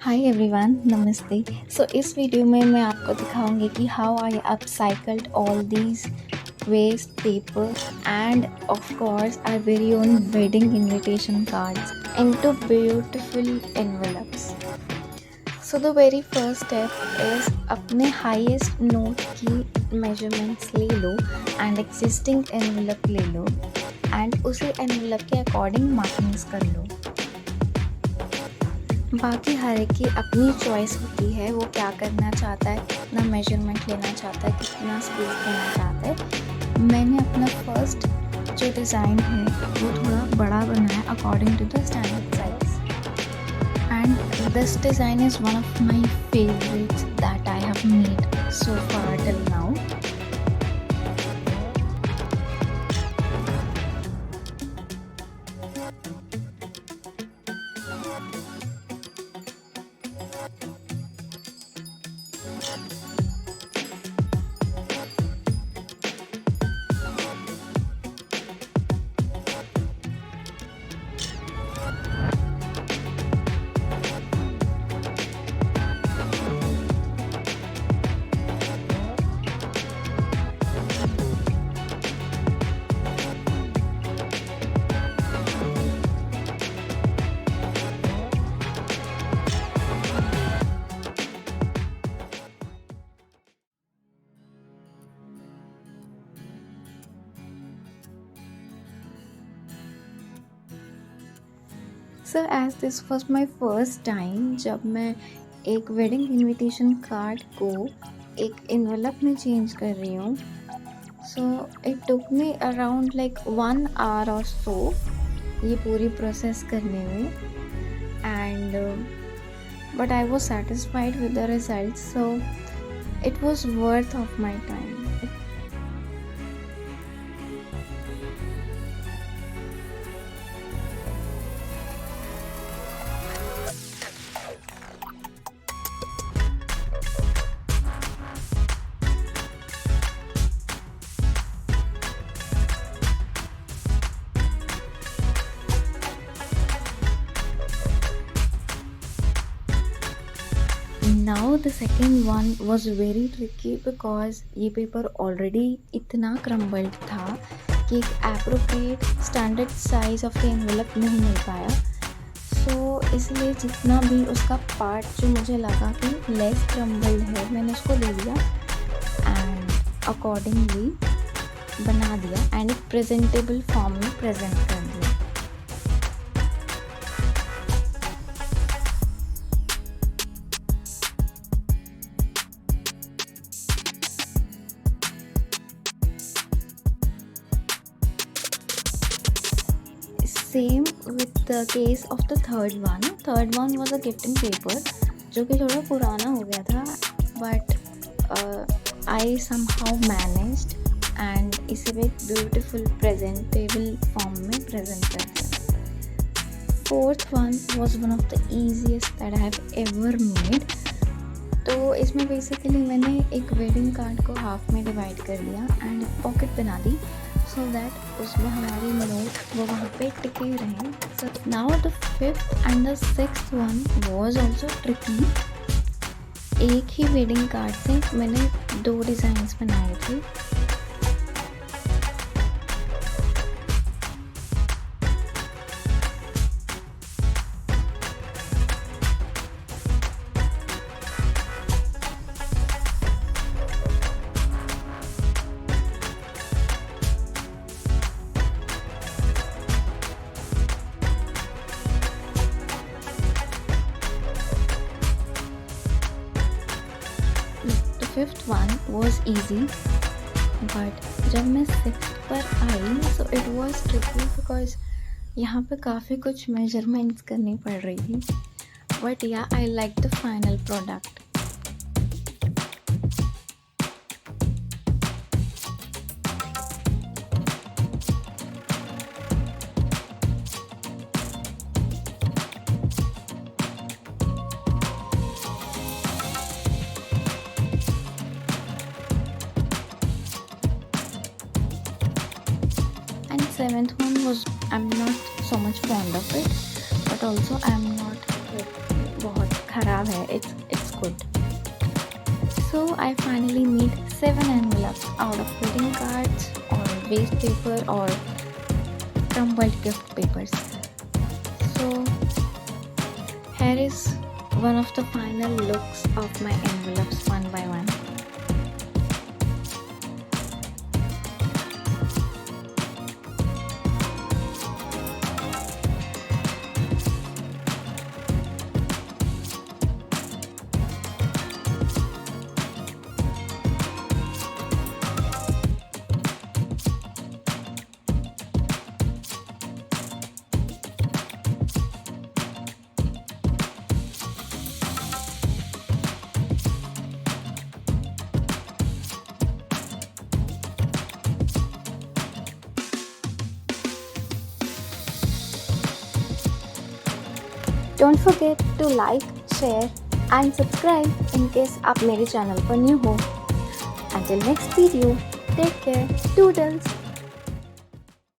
Hi everyone, नमस्ते। इस video में मैं आपको दिखाऊंगी कि how I upcycled all these waste paper and of course our very own wedding invitation cards into beautiful envelopes. The very first step is अपने highest note की measurements ले लो एंड एग्जिस्टिंग एनवेलप ले लो एंड उसी envelope के according markings कर लो। बाकी हर एक की अपनी चॉइस होती है, वो क्या करना चाहता है, कितना मेजरमेंट लेना चाहता है, कितना स्पेस देना चाहता है। मैंने अपना फर्स्ट जो डिज़ाइन है वो थोड़ा बड़ा बनाया according to the standard size and this design is one of my favourites that I have made so far till now. Sir as this was my first time जब मैं एक वेडिंग इनविटेशन कार्ड को एक envelope में change कर रही हूँ। It took me around like 1 hour और सो ये पूरी प्रोसेस करने में and but I was satisfied with the result, so it was worth of my time. Now the second one was very tricky because ये paper already इतना crumbled था कि एक appropriate standard size of the envelope नहीं मिल पाया। इसलिए जितना भी उसका पार्ट जो मुझे लगा कि लेस क्रम्बल्ड है, मैंने उसको ले लिया एंड अकॉर्डिंगली बना दिया एंड एक प्रेजेंटेबल फॉर्म में प्रेजेंट कर दिया। Same with the case of the third one was a gifting paper जो कि थोड़ा पुराना हो गया था, but I somehow managed and इसे भी एक ब्यूटीफुल प्रेजेंटेबल फॉर्म में प्रेजेंट कर दिया। Fourth one was one of the easiest that I have ever made. तो इसमें बेसिकली मैंने एक वेडिंग कार्ड को हाफ में डिवाइड कर दिया एंड पॉकेट बना दी so that उसमें हमारी नोट वो वहाँ पे टिके रहें। So now the fifth and the sixth one was also tricky। एक ही वेडिंग कार्ड से मैंने 2 डिज़ाइंस बनाए थे। Fifth one was easy, but जब मैं सिक्स्थ पर I saw it was tricky because यहाँ पे काफ़ी कुछ मेजरमेंट्स करनी पड़ रही थी, बट या I like the final product. Seventh one was I'm not so much fond of it, but also I'm not like बहुत खराब है, it's good. So I finally made 7 envelopes out of greeting cards or waste paper or crumbled gift papers. So here is one of the final looks of my envelopes one by one. Don't forget to like, share and subscribe in case आप मेरे channel पर new हो. Until next video, take care, toodles.